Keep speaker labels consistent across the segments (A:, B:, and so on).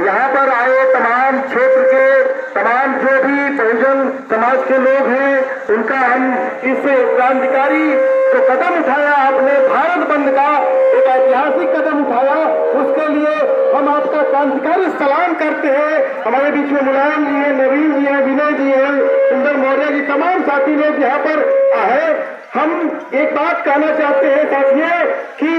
A: यहाँ पर आए तमाम क्षेत्र के तमाम जो भी बहुजन समाज के लोग हैं, उनका हम इस क्रांतिकारी जो कदम उठाया आपने, भारत बंद का एक ऐतिहासिक कदम उठाया, उसके लिए हम आपका क्रांतिकारी सलाम करते हैं। हमारे बीच में मुलायम जी है, नवीन जी है, विनय जी है, सुंदर मौर्य जी, तमाम साथी लोग यहाँ पर आए। हम एक बात कहना चाहते हैं साथियों कि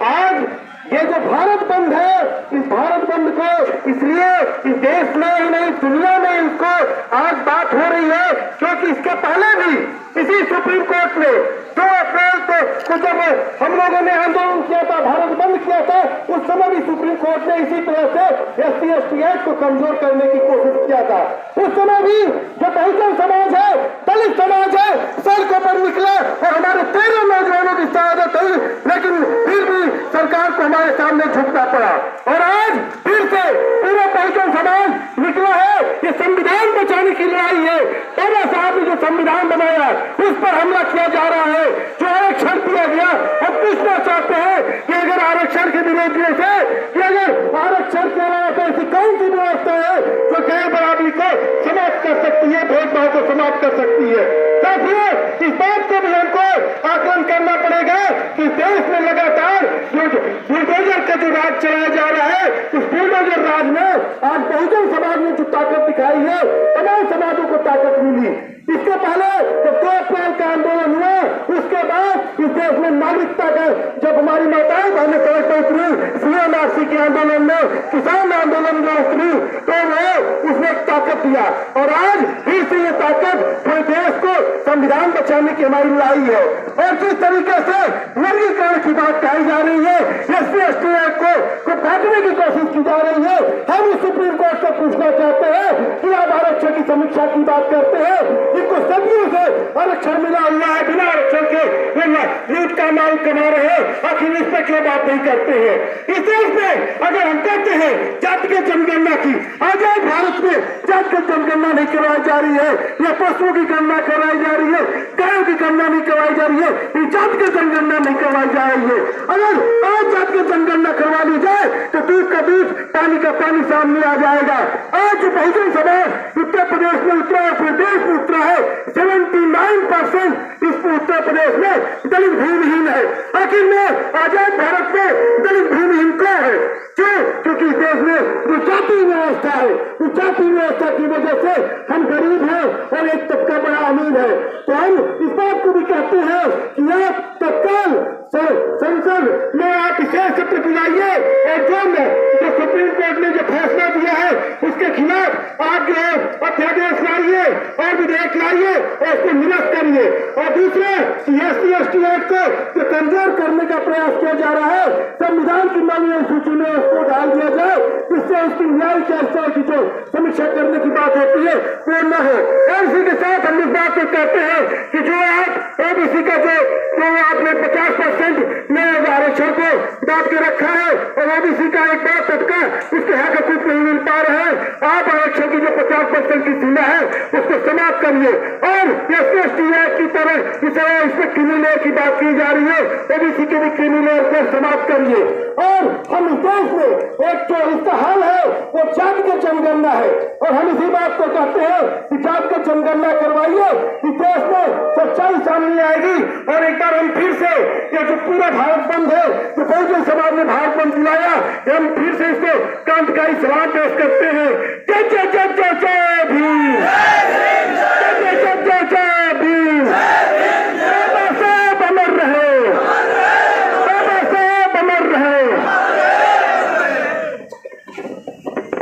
A: आज ये जो भारत बंद है, इस भारत बंद को इसलिए इस देश में ही नहीं दुनिया में इसको आज बात हो रही है क्योंकि इसके पहले भी इसी सुप्रीम कोर्ट ने 2 अप्रैल को जब हम लोगों ने आंदोलन किया था, भारत बंद किया था, उस समय भी सुप्रीम कोर्ट ने इसी तरह से SC/ST एक्ट को कमजोर करने की कोशिश किया था। उस समय भी जो बहुजन समाज है, दलित समाज है, सड़कों पर निकला और हमारे 13 नौजवानों की शहादत हुई, लेकिन फिर भी सरकार को हमारे सामने झुकना पड़ा। और आज फिर से पूरा बहुजन समाज निकला है। ये संविधान बचाने की लड़ाई है। बाबा साहब ने जो संविधान बनाया उस पर हमला किया जा रहा है। जो आरक्षण दिया गया, हम पूछना चाहते हैं कि अगर आरक्षण के विरोधियों से कि अगर आरक्षण के अलावा तो ऐसी कौन सी व्यवस्था है जो गैर बराबरी को समाप्त कर सकती है, भेदभाव को समाप्त कर सकती है। साथियों, इस बात को भी हमको आकलन करना पड़ेगा कि देश में लगातार जो बुलडोजर का जो राज चलाया जा रहा है, उस बुलडोजर राज में आज बहुजन समाज ने जो ताकत दिखाई है, तमाम समाजों को ताकत मिली। इसके पहले जब 2 अप्रैल का आंदोलन हुआ, उसके बाद इस देश में नागरिकता का जब हमारी माताएं बहनें सड़क पर उतरी, CMRC के आंदोलन में, किसान आंदोलन में उतरी, तो वो उसने ताकत दिया। और आज फिर से ये ताकत पूरे देश को संविधान बचाने की हमारी लड़ाई है। और जिस तरीके से वर्गीकरण की बात कही जा रही है, SC/ST एक्ट को काटने की कोशिश की जा रही है, हम इस सुप्रीम कोर्ट से पूछना चाहते हैं कि आप आरक्षण की समीक्षा की बात करते हैं, जिनको सदियों से आरक्षण मिला हुआ है, बिना आरक्षण के लूट का माल कमा रहे हैं, आखिर इस पर क्यों बात नहीं करते हैं? इस देश में अगर हम कहते हैं जातिगत जनगणना की, आजाद भारत में जातिगत जनगणना नहीं करवाई जा रही है, या पशुओं की गणना करवाई जा रही है, गायों की गणना नहीं करवाई जा रही है, जातिगत जनगणना नहीं करवाई जा रही है। अगर आज जातिगत जनगणना करवा ली जाए तो दूध का दूध, पानी का पानी सामने आ जाएगा। आज जो बहुजन समाज उत्तर प्रदेश में उतरा है, पूरे देश में उतरा है, 79% इस उत्तर प्रदेश में दलित भूमिहीन है। आखिर में आजाद भारत में दलित भूमिहीन कौन है? क्योंकि इस देश में जो जाति व्यवस्था है, उस जाति व्यवस्था की वजह से हम गरीब हैं और एक तबका बड़ा अमीर है। तो हम इस बात को भी कहते हैं कि आप तत्काल संसद में आप विशेष सत्र बुलाइए और जो सुप्रीम कोर्ट ने जो फैसला दिया है उसके खिलाफ आप जो है अध्यादेश लाइए और विधेयक लाइए और उसको निरस्त करिए। और दूसरे SC/ST एक्ट को कमजोर करने का प्रयास किया जा रहा है, संविधान की नवीन सूची में उसको डाल दिया जाए, जिससे उसकी न्यायिक चर्चा की जो समीक्षा करने की बात होती है वो न हो। और इसी के साथ हम इस बात को कहते हैं कि जो आप OBC का जो आपने 50% में आरक्षण को दाब के रखा है और OBC का एक बड़ा तबका उसके हक हकूक नहीं मिल पा रहे हैं, आप आरक्षण की जो 50% की सीमा है उसको समाप्त करिए। और SC/ST एक्ट की तरह इसमें क्रिमिनल की बात की जा रही है, OBC के भी क्रिमिनल को समाप्त करिए। और हम इस देश में एक जो इसका हल है वो जातिगत जनगणना है, और हम इसी बात को कहते हैं कि जातिगत जनगणना करवाइए, इस देश में सच्चाई सामने आएगी। और एक बार हम फिर से ये जो पूरा भारत बंद है, जो बहुजन समाज ने भारत बंद बुलाया, हम फिर से इसको क्रांतिकारी सलाम पेश करते हैं। जय जय जय जय जय भीम।